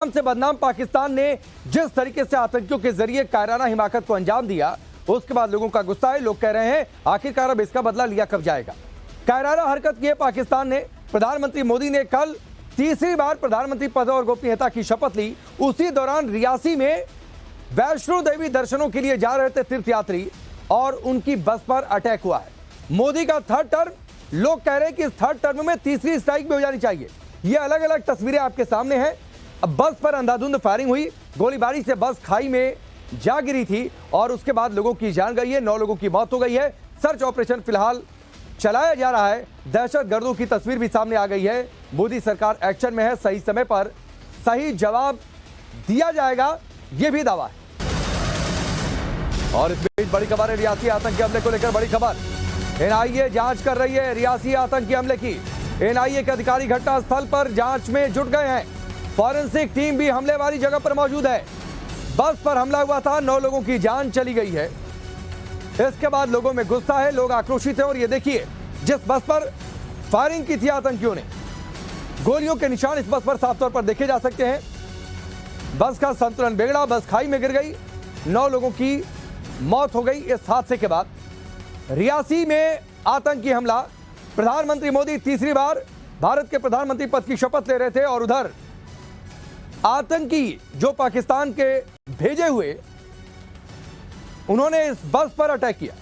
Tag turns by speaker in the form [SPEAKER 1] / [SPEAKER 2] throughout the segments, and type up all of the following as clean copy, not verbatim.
[SPEAKER 1] से बदनाम पाकिस्तान ने जिस तरीके से आतंकियों के जरिए कायराना हिमाकत को अंजाम दिया, उसके बाद लोगों का गुस्सा है। लोग कह रहे हैं आखिरकार अब इसका बदला लिया कब जाएगा। कायराना हरकत की है पाकिस्तान ने। प्रधानमंत्री मोदी ने कल तीसरी बार प्रधानमंत्री पद और गोपनीयता की शपथ ली। उसी दौरान रियासी में वैष्णो देवी दर्शनों के लिए जा रहे थे तीर्थयात्री और उनकी बस पर अटैक हुआ है। मोदी का थर्ड टर्म, लोग कह रहे हैं कि इस थर्ड टर्म में तीसरी स्ट्राइक भी हो जानी चाहिए। ये अलग अलग तस्वीरें आपके सामने हैं। अब बस पर अंधाधुंध फायरिंग हुई, गोलीबारी से बस खाई में जा गिरी थी और उसके बाद लोगों की जान गई है, 9 लोगों की मौत हो गई है। सर्च ऑपरेशन फिलहाल चलाया जा रहा है। दहशतगर्दों की तस्वीर भी सामने आ गई है। मोदी सरकार एक्शन में है, सही समय पर सही जवाब दिया जाएगा, यह भी दावा है। और इस बीच बड़ी खबर है रियासी आतंकी हमले को लेकर। बड़ी खबर, एनआईए जांच कर रही है रियासी आतंकी हमले की। एनआईए के अधिकारी घटनास्थल पर जांच में जुट गए हैं। फॉरेंसिक टीम भी हमले वाली जगह पर मौजूद है। बस पर हमला हुआ था, 9 लोगों की जान चली गई है। इसके बाद लोगों में गुस्सा है, लोग आक्रोशित हैं। और ये देखिए, जिस बस पर फायरिंग की थी आतंकियों ने, गोलियों के निशान इस बस पर साफ तौर पर देखे जा सकते हैं। बस का संतुलन बिगड़ा, बस खाई में गिर गई, 9 लोगों की मौत हो गई। इस हादसे के बाद रियासी में आतंकी हमला। प्रधानमंत्री मोदी तीसरी बार भारत के प्रधानमंत्री पद की शपथ ले रहे थे और उधर आतंकी जो पाकिस्तान के भेजे हुए, उन्होंने इस बस पर अटैक किया।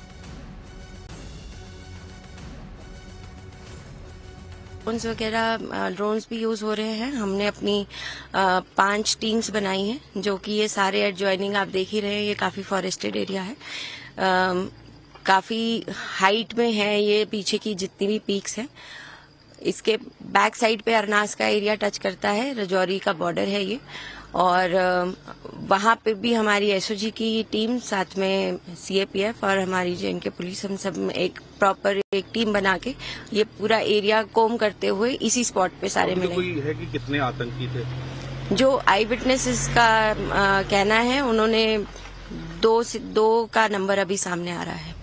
[SPEAKER 2] ड्रोन्स वगैरह ड्रोन्स भी यूज हो रहे हैं। हमने अपनी 5 टीम्स बनाई हैं, जो कि ये सारे एडजॉइनिंग आप देख ही रहे हैं। ये काफी फॉरेस्टेड एरिया है, काफी हाइट में है। ये पीछे की जितनी भी पीक्स हैं, इसके बैक साइड पे अरनास का एरिया टच करता है, राजौरी का बॉर्डर है ये। और वहां पे भी हमारी एसओजी की टीम, साथ में सीएपीएफ और हमारी जेएनके पुलिस, हम सब एक प्रॉपर एक टीम बना के ये पूरा एरिया कोम करते हुए इसी स्पॉट पे सारे मिले।
[SPEAKER 3] कोई है कि कितने आतंकी थे?
[SPEAKER 2] जो आई विटनेसेस का कहना है, उन्होंने 2 का नंबर अभी सामने आ रहा है।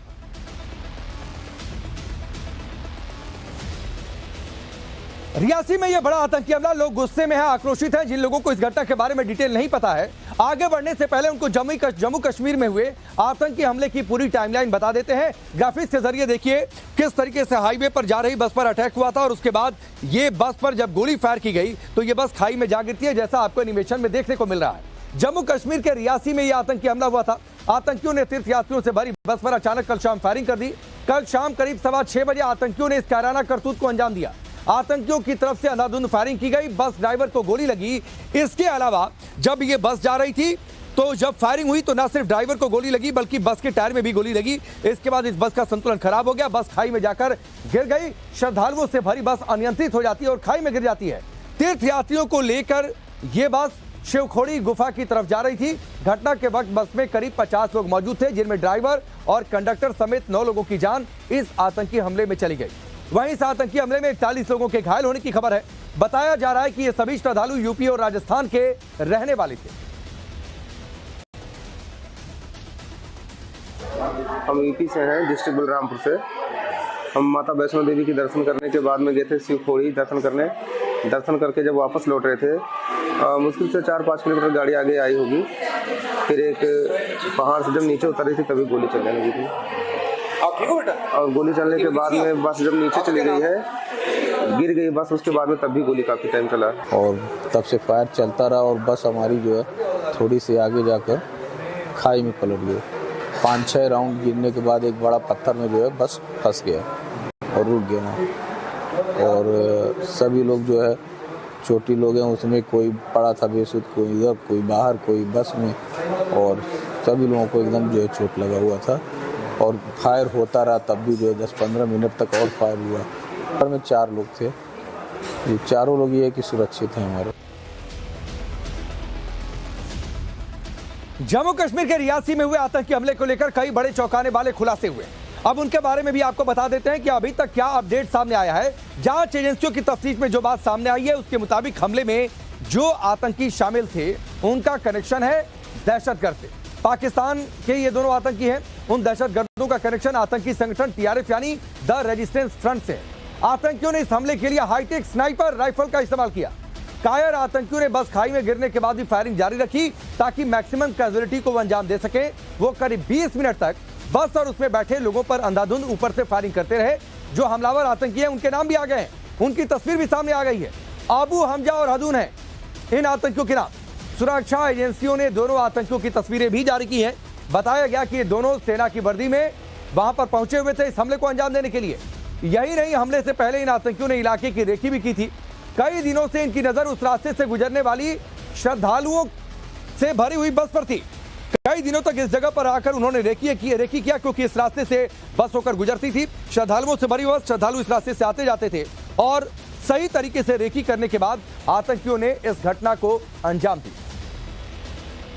[SPEAKER 1] रियासी में यह बड़ा आतंकी हमला, लोग गुस्से में हैं, आक्रोशित हैं। जिन लोगों को इस घटना के बारे में डिटेल नहीं पता है, आगे बढ़ने से पहले उनको जम्मू कश्मीर में हुए आतंकी हमले की पूरी टाइमलाइन बता देते हैं। ग्राफिक्स के जरिए देखिए किस तरीके से हाईवे पर जा रही बस पर अटैक हुआ था और उसके बाद ये बस पर जब गोली फायर की गई तो ये बस खाई में जा गिरती है, जैसा आपको एनिमेशन में देखने को मिल रहा है। जम्मू कश्मीर के रियासी में यह आतंकी हमला हुआ था। आतंकियों ने तीर्थयात्रियों से भरी बस पर अचानक कल शाम फायरिंग कर दी। कल शाम करीब 6:15 बजे आतंकियों ने इस कायराना करतूत को अंजाम दिया। आतंकियों की तरफ से अंधाधुंध फायरिंग की गई, बस ड्राइवर को गोली लगी। इसके अलावा जब ये बस जा रही थी तो जब फायरिंग हुई तो न सिर्फ ड्राइवर को गोली लगी बल्कि बस के टायर में भी गोली लगी। इसके बाद इस बस का संतुलन खराब हो गया, बस खाई में जाकर गिर गई। श्रद्धालुओं से भरी बस अनियंत्रित हो जाती है और खाई में गिर जाती है। तीर्थयात्रियों को लेकर यह बस शिवखोड़ी गुफा की तरफ जा रही थी। घटना के वक्त बस में करीब 50 लोग मौजूद थे, जिनमें ड्राइवर और कंडक्टर समेत 9 लोगों की जान इस आतंकी हमले में चली गई। वहीं इस आतंकी हमले में 41 लोगों के घायल होने की खबर है। बताया जा रहा है कि ये सभी श्रद्धालु यूपी और राजस्थान के रहने वाले थे।
[SPEAKER 4] हम यूपी से हैं, डिस्ट्रिक्ट बलरामपुर से। हम माता वैष्णो देवी के दर्शन करने के बाद में गए थे शिवखोड़ी दर्शन करने। दर्शन करके जब वापस लौट रहे थे, मुश्किल से 4-5 किलोमीटर गाड़ी आगे आई होगी। फिर एक पहाड़ से जब नीचे उतर रही थी तभी गोली चलने लगी थी। और गोली चलने के बाद में बस जब नीचे चली गई है, गिर गई बस, उसके बाद में तब भी गोली काफ़ी टाइम चला
[SPEAKER 5] और तब से फायर चलता रहा और बस हमारी जो है थोड़ी सी आगे जाकर खाई में पलट गई। 5-6 राउंड गिरने के बाद एक बड़ा पत्थर में जो है बस फंस गया और रुक गया वहाँ। और सभी लोग जो है छोटी लोग हैं, उसमें कोई पड़ा था बेसुध, कोई इधर, कोई बाहर, कोई बस में, और सभी लोगों को एकदम जो है चोट लगा हुआ था। और फायर होता रहा, तब भी जो है 10-15 मिनट तक और फायर हुआ। पर में 4 लोग थे, ये चारों लोग ये है कि सुरक्षित हैं हमारे।
[SPEAKER 1] जम्मू कश्मीर के रियासी में हुए आतंकी हमले को लेकर कई बड़े चौंकाने वाले खुलासे हुए। अब उनके बारे में भी आपको बता देते हैं कि अभी तक क्या अपडेट सामने आया है। जांच एजेंसियों की तफ्तीश में जो बात सामने आई है, उसके मुताबिक हमले में जो आतंकी शामिल थे उनका कनेक्शन है दहशतगर्द से। पाकिस्तान के ये दोनों आतंकी हैं। उन दहशतगर्दों का कनेक्शन आतंकी संगठन टीआरएफ यानी द रेजिस्टेंस फ्रंट से। आतंकियों ने इस हमले के लिए हाईटेक स्नाइपर राइफल का इस्तेमाल किया। कायर आतंकियों ने बस खाई में गिरने के बाद भी फायरिंग जारी रखी ताकि मैक्सिमम कैजुअलिटी को वो अंजाम दे सके। वो करीब 20 मिनट तक बस और उसमें बैठे लोगों पर अंधाधुंध ऊपर से फायरिंग करते रहे। जो हमलावर आतंकी हैं उनके नाम भी आ गए हैं, उनकी तस्वीर भी सामने आ गई है। आबू, हमजा और हदून है इन आतंकियों के नाम। सुरक्षा एजेंसियों ने दोनों आतंकियों की तस्वीरें भी जारी की हैं। बताया गया कि ये दोनों सेना की वर्दी में वहां पर पहुंचे हुए थे इस हमले को अंजाम देने के लिए। यही नहीं, हमले से पहले इन आतंकियों ने इलाके की रेकी भी की थी। कई दिनों से इनकी नजर उस रास्ते से गुजरने वाली श्रद्धालुओं से भरी हुई बस पर थी। कई दिनों तक इस जगह पर आकर उन्होंने रेकी किया क्योंकि इस रास्ते से बस होकर गुजरती थी। श्रद्धालुओं से भरी बस, श्रद्धालु इस रास्ते से आते जाते थे और सही तरीके से रेकी करने के बाद आतंकियों ने इस घटना को अंजाम दिया।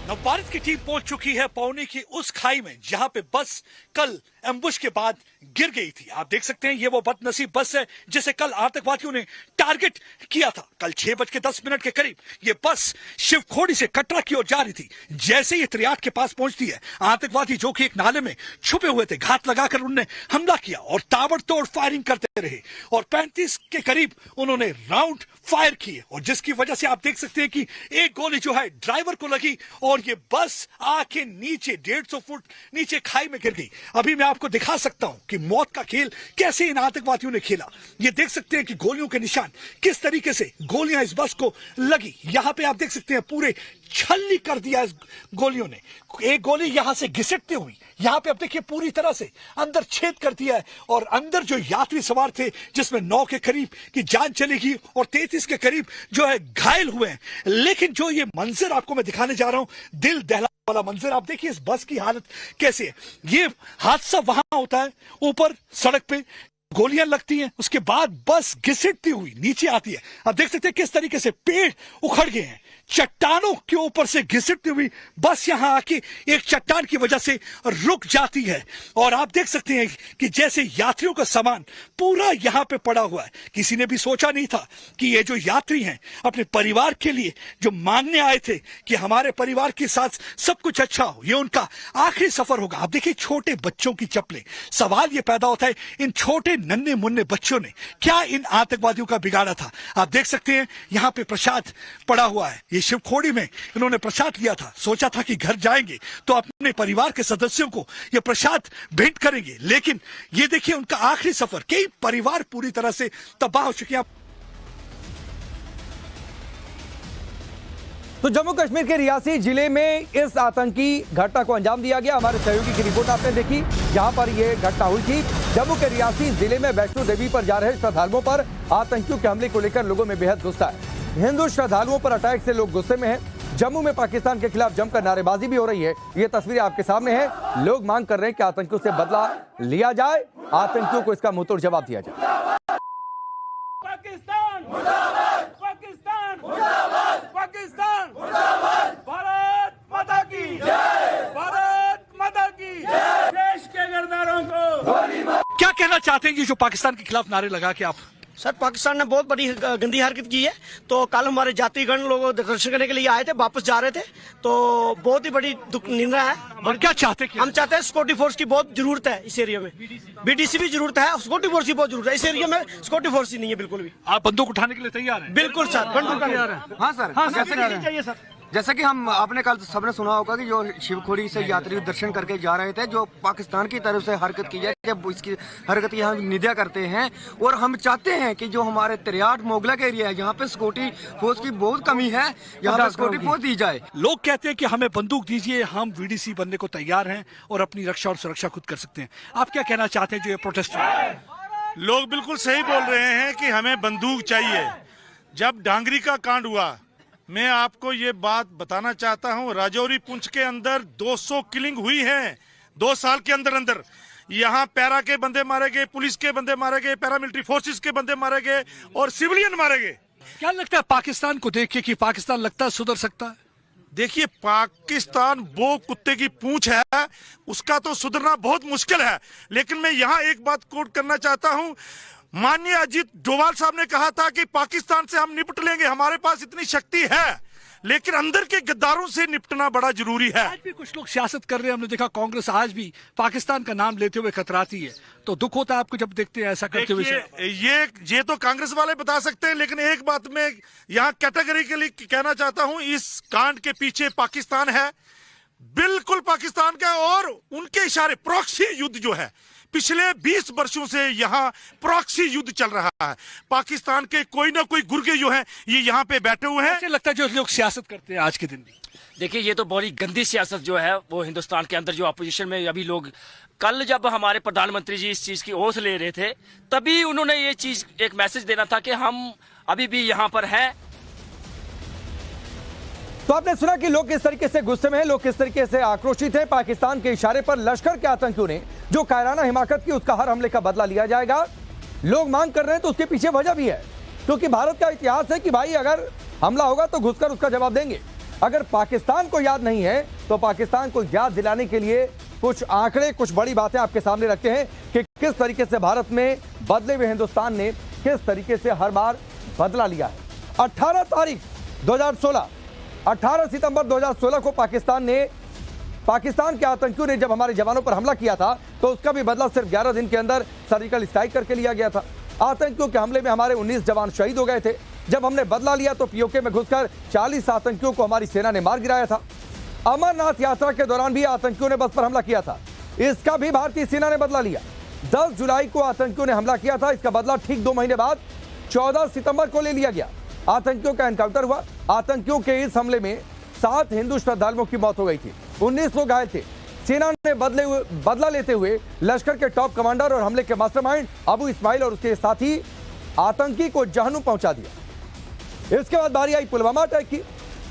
[SPEAKER 6] नवभारत की टीम पहुंच चुकी है पौनी की उस खाई में जहां पे बस कल एम्बुश के बाद गिर गई थी। आप देख सकते हैं ये वो बदनसीब बस है जिसे कल आतंकवादियों ने टारगेट किया था। कल 6:10 के करीब ये बस शिवखोड़ी से कटरा की ओर जा रही थी। जैसे ही त्रियाट के पास पहुंचती है, आतंकवादी जो कि एक नाले में छुपे हुए थे, घात लगाकर उन्होंने हमला किया और ताबड़तोड़ फायरिंग करते रहे और 35 के करीब उन्होंने राउंड फायर किए और जिसकी वजह से आप देख सकते हैं कि एक गोली जो है ड्राइवर को लगी और ये बस आके नीचे 150 फुट नीचे खाई में गिर गई। अभी मैं आपको दिखा सकता हूं कि मौत का खेल कैसे इन आतंकवादियों ने खेला। ये देख सकते हैं कि गोलियों के निशान किस तरीके से गोलियां इस बस को लगी। यहां पे आप देख सकते हैं पूरे छल्ली कर दिया इस गोलियों ने। एक गोली यहां से घिसटते हुई यहां पे आप देखिए पूरी तरह से अंदर छेद कर दिया है और अंदर जो यात्री सवार थे जिसमें 9 के करीब की जान चली गई और 33 के करीब जो है घायल हुए हैं। लेकिन जो ये मंजर आपको मैं दिखाने जा रहा हूं, दिल दहला वाला मंजर, आप देखिए इस बस की हालत कैसे है। ये हादसा वहां होता है ऊपर सड़क पे, गोलियां लगती हैं, उसके बाद बस घिसटती हुई नीचे आती है। आप देख सकते हैं किस तरीके से पेड़ उखड़ गए हैं, चट्टानों के ऊपर से घिसटती हुई बस यहां आके एक चट्टान की वजह से रुक जाती है और आप देख सकते हैं कि जैसे यात्रियों का सामान पूरा यहां पे पड़ा हुआ है। किसी ने भी सोचा नहीं था कि ये जो यात्री हैं अपने परिवार के लिए जो मांगने आए थे कि हमारे परिवार के साथ सब कुछ अच्छा हो, ये उनका आखिरी सफर होगा। आप देखिए छोटे बच्चों की चप्पलें। सवाल ये पैदा होता है इन छोटे नन्हे मुन्ने बच्चों ने क्या इन आतंकवादियों का बिगाड़ा था। आप देख सकते हैं यहां पे प्रसाद पड़ा हुआ है। ये शिवखोड़ी में इन्होंने प्रसाद लिया था, सोचा था कि घर जाएंगे तो अपने परिवार के सदस्यों को ये प्रसाद भेंट करेंगे, लेकिन ये देखिए उनका आखिरी सफर। कई परिवार पूरी तरह से तबाह हो चुके हैं।
[SPEAKER 1] तो जम्मू कश्मीर के रियासी जिले में इस आतंकी घटना को अंजाम दिया गया। हमारे सहयोगी की रिपोर्ट आपने देखी, जहां पर यह घटना हुई थी। जम्मू के रियासी जिले में वैष्णो देवी पर जा रहे श्रद्धालुओं पर आतंकियों के हमले को लेकर लोगों में बेहद गुस्सा है। हिंदू श्रद्धालुओं पर अटैक से लोग गुस्से में हैं। जम्मू में पाकिस्तान के खिलाफ जमकर नारेबाजी भी हो रही है। ये तस्वीरें आपके सामने हैं। लोग मांग कर रहे हैं कि आतंकियों से बदला लिया जाए, आतंकियों को इसका मुंहतोड़ जवाब दिया जाए।
[SPEAKER 7] पाकिस्तान मुर्दाबाद, पाकिस्तान मुर्दाबाद, पाकिस्तान मुर्दाबाद, भारत माता की जय, भारत माता की जय। देश के गद्दारों को
[SPEAKER 6] क्या कहना चाहते हैं ये जो पाकिस्तान के खिलाफ नारे लगा के आप?
[SPEAKER 8] सर, पाकिस्तान ने बहुत बड़ी गंदी हरकत की है। तो कल हमारे जातिगण लोग दर्शन करने के लिए आए थे, वापस जा रहे थे, तो बहुत ही बड़ी दुख निंदा है।
[SPEAKER 6] और क्या चाहते हैं?
[SPEAKER 8] हम चाहते हैं सिक्योरिटी फोर्स की बहुत जरूरत है इस एरिया में, बीडीसी भी जरूरत है, सिक्योरिटी फोर्स की बहुत जरूरत है। इस एरिया में सिक्योरिटी फोर्स ही नहीं है बिल्कुल भी।
[SPEAKER 6] आप बंदूक उठाने के लिए तैयार हैं?
[SPEAKER 8] बिल्कुल सर, बंदूक तैयार है।
[SPEAKER 9] हाँ सर,
[SPEAKER 8] चाहिए सर।
[SPEAKER 9] जैसा कि हम आपने कल सबने सुना होगा कि जो शिवखोड़ी से यात्री दर्शन करके जा रहे थे, जो पाकिस्तान की तरफ से हरकत की है, जब इसकी हरकत की हम निंदा करते हैं और हम चाहते हैं कि जो हमारे त्रियाट मोगलक एरिया है, यहाँ पे सिक्योरिटी फोर्स की बहुत कमी है, यहाँ पे सिक्योरिटी फोर्स दी जाए।
[SPEAKER 6] लोग कहते हैं कि हमें बंदूक दीजिए, हम वीडीसी बनने को तैयार हैं और अपनी रक्षा और सुरक्षा खुद कर सकते हैं। आप क्या कहना चाहते हैं जो ये प्रोटेस्ट?
[SPEAKER 10] लोग बिल्कुल सही बोल रहे हैं कि हमें बंदूक चाहिए। जब डांगरी का कांड हुआ, मैं आपको ये बात बताना चाहता हूँ, राजौरी पुंछ के अंदर 200 किलिंग हुई है 2 साल के अंदर अंदर। यहाँ पैरा के बंदे मारे गए, पुलिस के बंदे मारे गए, पैरामिलिट्री फोर्सेस के बंदे मारे गए और सिविलियन मारे गए।
[SPEAKER 6] क्या लगता है पाकिस्तान को देख के कि पाकिस्तान लगता है सुधर सकता है?
[SPEAKER 10] देखिए, पाकिस्तान वो कुत्ते की पूंछ है, उसका तो सुधरना बहुत मुश्किल है। लेकिन मैं यहाँ एक बात कोट करना चाहता हूँ, माननीय अजीत डोभाल साहब ने कहा था कि पाकिस्तान से हम निपट लेंगे, हमारे पास इतनी शक्ति है। लेकिन अंदर के गद्दारों से निपटना बड़ा जरूरी है।
[SPEAKER 6] आज भी कुछ लोग सियासत कर रहे हैं, हमने देखा कांग्रेस आज भी पाकिस्तान का नाम लेते हुए कतराती है, तो दुख होता है आपको जब देखते हैं ऐसा करते हुए।
[SPEAKER 10] ये तो कांग्रेस वाले बता सकते हैं, लेकिन एक बात मैं यहाँ कैटेगरिकली कहना चाहता हूँ, इस कांड के पीछे पाकिस्तान है, बिल्कुल पाकिस्तान का। और उनके इशारे प्रॉक्सी युद्ध जो है पिछले 20 वर्षों से यहाँ प्रॉक्सी युद्ध चल रहा है। पाकिस्तान के कोई ना कोई गुर्गे जो हैं ये यहाँ पे बैठे हुए हैं।
[SPEAKER 6] ऐसे लगता है जो लोग सियासत करते हैं आज के दिन भी,
[SPEAKER 11] देखिए ये तो बड़ी गंदी सियासत जो है वो हिंदुस्तान के अंदर जो अपोजिशन में अभी लोग, कल जब हमारे प्रधानमंत्री जी इस चीज की ओस ले रहे थे तभी उन्होंने ये चीज एक मैसेज देना था कि हम अभी भी यहाँ पर हैं।
[SPEAKER 1] तो आपने सुना कि लोग किस तरीके से गुस्से में हैं, लोग किस तरीके से आक्रोशित हैं। पाकिस्तान के इशारे पर लश्कर के आतंकियों ने जो कायराना हिमाकत की, उसका हर हमले का बदला लिया जाएगा। लोग मांग कर रहे हैं तो उसके पीछे वजह भी है, क्योंकि भारत का इतिहास है कि भाई अगर हमला होगा तो घुसकर उसका जवाब देंगे। अगर पाकिस्तान को याद नहीं है तो पाकिस्तान को याद दिलाने के लिए कुछ आंकड़े, कुछ बड़ी बातें आपके सामने रखते हैं कि किस तरीके से भारत में बदले हुए हिंदुस्तान ने किस तरीके से हर बार बदला लिया है। 18 तारीख 2016, 18 सितंबर 2016 को पाकिस्तान के आतंकियों ने जब हमारे जवानों पर हमला किया था तो उसका भी बदला सिर्फ 11 दिन के अंदर सर्जिकल स्ट्राइक करके लिया गया था। आतंकियों के हमले में हमारे 19 जवान शहीद हो गए थे। जब हमने बदला लिया तो पीओके में घुसकर 40 आतंकियों को हमारी सेना ने मार गिराया था। अमरनाथ यात्रा के दौरान भी आतंकियों ने बस पर हमला किया था, इसका भी भारतीय सेना ने बदला लिया। 10 जुलाई को आतंकियों ने हमला किया था, इसका बदला ठीक 2 महीने बाद 14 सितंबर को ले लिया गया। आतंकियों का एनकाउंटर हुआ। आतंकियों के इस हमले में 7 हिंदू श्रद्धालुओं की मौत हो गई थी, 19 लोग घायल थे। सेना ने बदला लेते हुए लश्कर के टॉप कमांडर और हमले के मास्टरमाइंड अबू इस्माइल और उसके साथी आतंकी को जहन्नुम पहुंचा दिया। इसके बाद बारी आई पुलवामा अटैक की।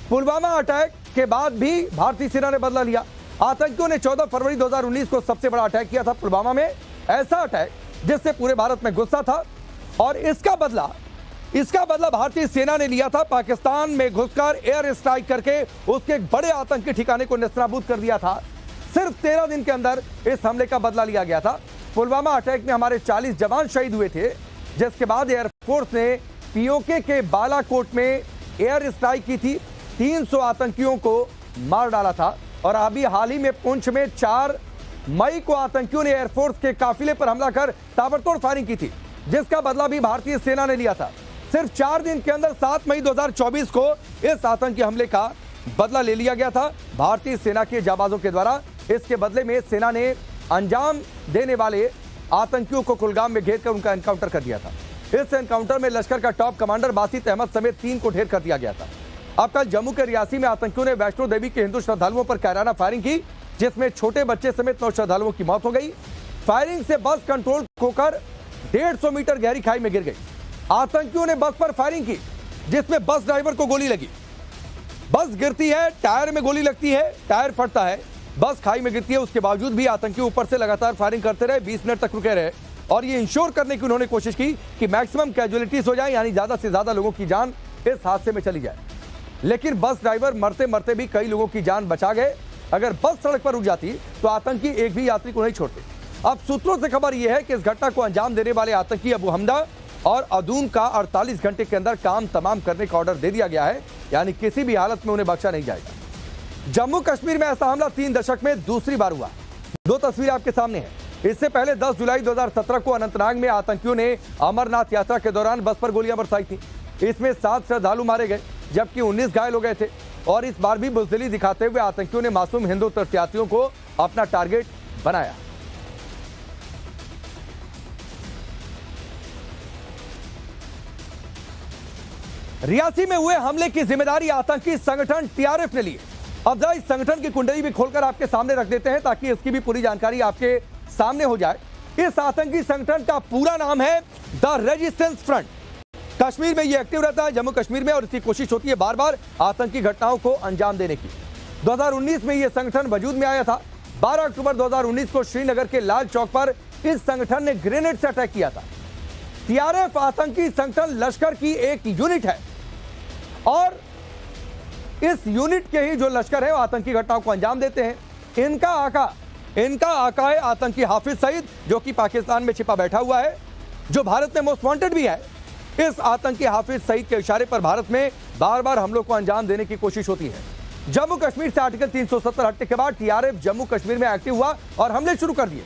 [SPEAKER 1] पुलवामा अटैक के बाद भी भारतीय सेना ने बदला लिया। आतंकियों ने 14 फरवरी 2019 को सबसे बड़ा अटैक किया था पुलवामा में, ऐसा अटैक जिससे पूरे भारत में गुस्सा था। और इसका बदला भारतीय सेना ने लिया था। पाकिस्तान में घुसकर एयर स्ट्राइक करके उसके एक बड़े आतंकी ठिकाने को नेस्तनाबूद कर दिया था। सिर्फ 13 दिन के अंदर इस हमले का बदला लिया गया था। पुलवामा अटैक में हमारे 40 जवान शहीद हुए थे, जिसके बाद एयरफोर्स ने पीओके के बालाकोट में एयर स्ट्राइक की थी, 300 आतंकियों को मार डाला था। और अभी हाल ही में पुंछ में 4 मई को आतंकियों ने एयरफोर्स के काफिले पर हमला कर ताबड़तोड़ फायरिंग की थी, जिसका बदला भी भारतीय सेना ने लिया था। सिर्फ 4 दिन के अंदर 7 मई 2024 को इस आतंकी हमले का बदला ले लिया गया था भारतीय सेना के जाबाजों के द्वारा। इसके बदले में सेना ने अंजाम देने वाले आतंकियों को कुलगाम में घेर कर उनका एनकाउंटर कर दिया था। इस एनकाउंटर में लश्कर का टॉप कमांडर बासित अहमद समेत 3 को ढेर कर दिया गया था। अब कल जम्मू के रियासी में आतंकियों ने वैष्णो देवी के हिंदू श्रद्धालुओं पर कायराना फायरिंग की, जिसमें छोटे बच्चे समेत 9 श्रद्धालुओं की मौत हो गई। फायरिंग से बस कंट्रोल खोकर 150 मीटर गहरी खाई में गिर गई। आतंकियों ने बस पर फायरिंग की, जिसमें बस ड्राइवर को गोली लगी। बस गिरती है, टायर में गोली लगती है, टायर फटता है, बस खाई में गिरती है। उसके बावजूद भी आतंकी ऊपर से लगातार फायरिंग करते रहे, 20 मिनट तक रुके रहे और ये इंश्योर करने की उन्होंने कोशिश की कि मैक्सिमम कैजुअलिटीज हो जाए, यानी ज्यादा से ज्यादा लोगों की जान इस हादसे में चली जाए। लेकिन बस ड्राइवर मरते मरते भी कई लोगों की जान बचा गए। अगर बस सड़क पर रुक जाती तो आतंकी एक भी यात्री को नहीं छोड़ते। अब सूत्रों से खबर यह है कि इस घटना को अंजाम देने वाले आतंकी अबू हमदा और अदून का 48 घंटे के अंदर काम तमाम करने का ऑर्डर दे दिया गया है, यानी किसी भी हालत में उन्हें बख्शा नहीं जाएगा। जम्मू कश्मीर में ऐसा हमला 3 दशक में दूसरी बार हुआ। 2 तस्वीरें आपके सामने हैं। इससे पहले 10 जुलाई 2017 को अनंतनाग में आतंकियों ने अमरनाथ यात्रा के दौरान बस पर गोलियां बरसाई थी। इसमें 7 श्रद्धालु मारे गए, जबकि 19 घायल हो गए थे। और इस बार भी बुज़दिली दिखाते हुए आतंकियों ने मासूम हिंदू तीर्थयात्रियों को अपना टारगेट बनाया। रियासी में हुए हमले की जिम्मेदारी आतंकी संगठन टीआरएफ ने ली। अब जरा इस संगठन की कुंडली भी खोलकर आपके सामने रख देते हैं ताकि इसकी भी पूरी जानकारी आपके सामने हो जाए। इस आतंकी संगठन का पूरा नाम है द रेजिस्टेंस फ्रंट। कश्मीर में यह एक्टिव रहता है, जम्मू कश्मीर में, और इसकी कोशिश होती है बार बार आतंकी घटनाओं को अंजाम देने की। 2019 में यह संगठन वजूद में आया था। 12 अक्टूबर 2019 को श्रीनगर के लाल चौक पर इस संगठन ने ग्रेनेड से अटैक किया था। टीआरएफ आतंकी संगठन लश्कर की एक यूनिट है और इस यूनिट के ही जो लश्कर है वो आतंकी घटनाओं को अंजाम देते हैं। इनका आका है आतंकी हाफिज सईद, जो कि पाकिस्तान में छिपा बैठा हुआ है, जो भारत में मोस्ट वांटेड भी है। इस आतंकी हाफिज सईद के इशारे पर भारत में बार बार हमलों को अंजाम देने की कोशिश होती है। जम्मू कश्मीर से आर्टिकल 370 हटने के बाद टीआरएफ जम्मू कश्मीर में एक्टिव हुआ और हमले शुरू कर दिए।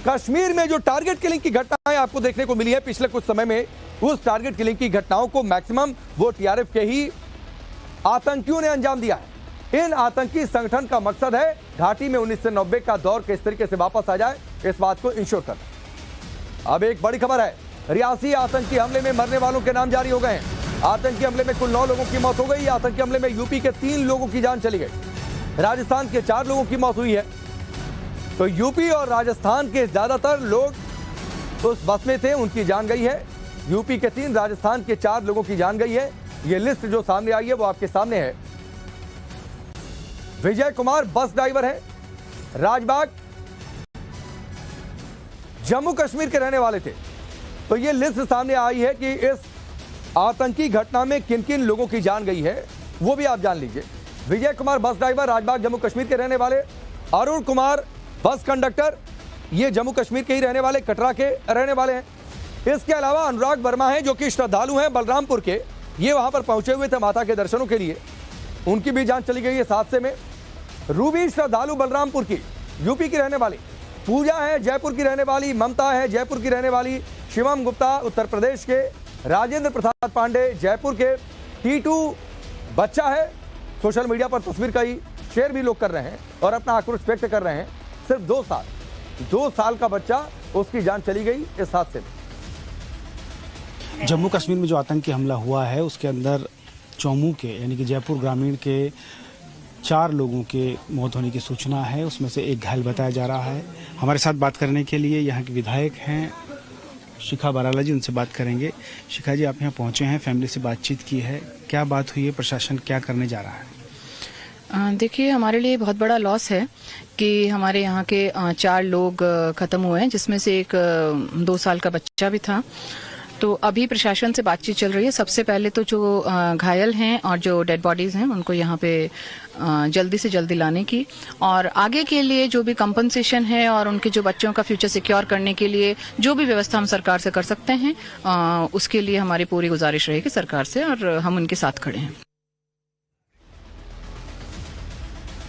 [SPEAKER 1] कश्मीर में जो टारगेट किलिंग की घटनाएं आपको देखने को मिली है पिछले कुछ समय में, उस टारगेट किलिंग की घटनाओं को मैक्सिमम वो टीआरएफ के ही आतंकियों ने अंजाम दिया है। इन आतंकी संगठन का मकसद है घाटी में 1990 का दौर किस तरीके से वापस आ जाए, इस बात को इंश्योर करना। अब एक बड़ी खबर है, रियासी आतंकी हमले में मरने वालों के नाम जारी हो गए हैं। आतंकी हमले में कुल 9 लोगों की मौत हो गई। आतंकी हमले में यूपी के 3 लोगों की जान चली गई, राजस्थान के 4 लोगों की मौत हुई है। तो यूपी और राजस्थान के ज्यादातर लोग उस बस में थे, उनकी जान गई है। यूपी के 3, राजस्थान के 4 लोगों की जान गई है। ये लिस्ट जो सामने आई है वो आपके सामने है। विजय कुमार बस ड्राइवर है, राजबाग जम्मू कश्मीर के रहने वाले थे। तो ये लिस्ट सामने आई है कि इस आतंकी घटना में किन किन लोगों की जान गई है, वो भी आप जान लीजिए। विजय कुमार बस ड्राइवर, राजबाग जम्मू कश्मीर के रहने वाले। अरुण कुमार बस कंडक्टर, ये जम्मू कश्मीर के ही रहने वाले, कटरा के रहने वाले हैं। इसके अलावा अनुराग वर्मा हैं जो कि श्रद्धालु हैं बलरामपुर के, ये वहां पर पहुंचे हुए थे माता के दर्शनों के लिए, उनकी भी जान चली गई है इस हादसे में। रूबी श्रद्धालु बलरामपुर की, यूपी की रहने वाली। पूजा है जयपुर की रहने वाली, ममता है जयपुर की रहने वाली, शिवम गुप्ता उत्तर प्रदेश के, राजेंद्र प्रसाद पांडे जयपुर के, टीटू बच्चा है, सोशल मीडिया पर तस्वीर का ही शेयर भी लोग कर रहे हैं और अपना आक्रोश व्यक्त कर रहे हैं। सिर्फ 2 साल का बच्चा, उसकी जान चली गई इस हादसे में।
[SPEAKER 12] जम्मू कश्मीर में जो आतंकी हमला हुआ है उसके अंदर चौमू के यानी कि जयपुर ग्रामीण के 4 लोगों के मौत होने की सूचना है, उसमें से एक घायल बताया जा रहा है। हमारे साथ बात करने के लिए यहाँ के विधायक हैं शिखा बराला जी, उनसे बात करेंगे। शिखा जी, आप यहाँ पहुँचे हैं, फैमिली से बातचीत की है, क्या बात हुई है, प्रशासन क्या करने जा रहा है?
[SPEAKER 13] देखिए, हमारे लिए बहुत बड़ा लॉस है कि हमारे यहाँ के 4 लोग खत्म हुए हैं, जिसमें से एक 2 साल का बच्चा भी था। तो अभी प्रशासन से बातचीत चल रही है। सबसे पहले तो जो घायल हैं और जो डेड बॉडीज हैं उनको यहाँ पे जल्दी से जल्दी लाने की, और आगे के लिए जो भी कंपनसेशन है और उनके जो बच्चों का फ्यूचर सिक्योर करने के लिए जो भी व्यवस्था हम सरकार से कर सकते हैं, उसके लिए हमारी पूरी गुजारिश रहेगी सरकार से, और हम उनके साथ खड़े हैं।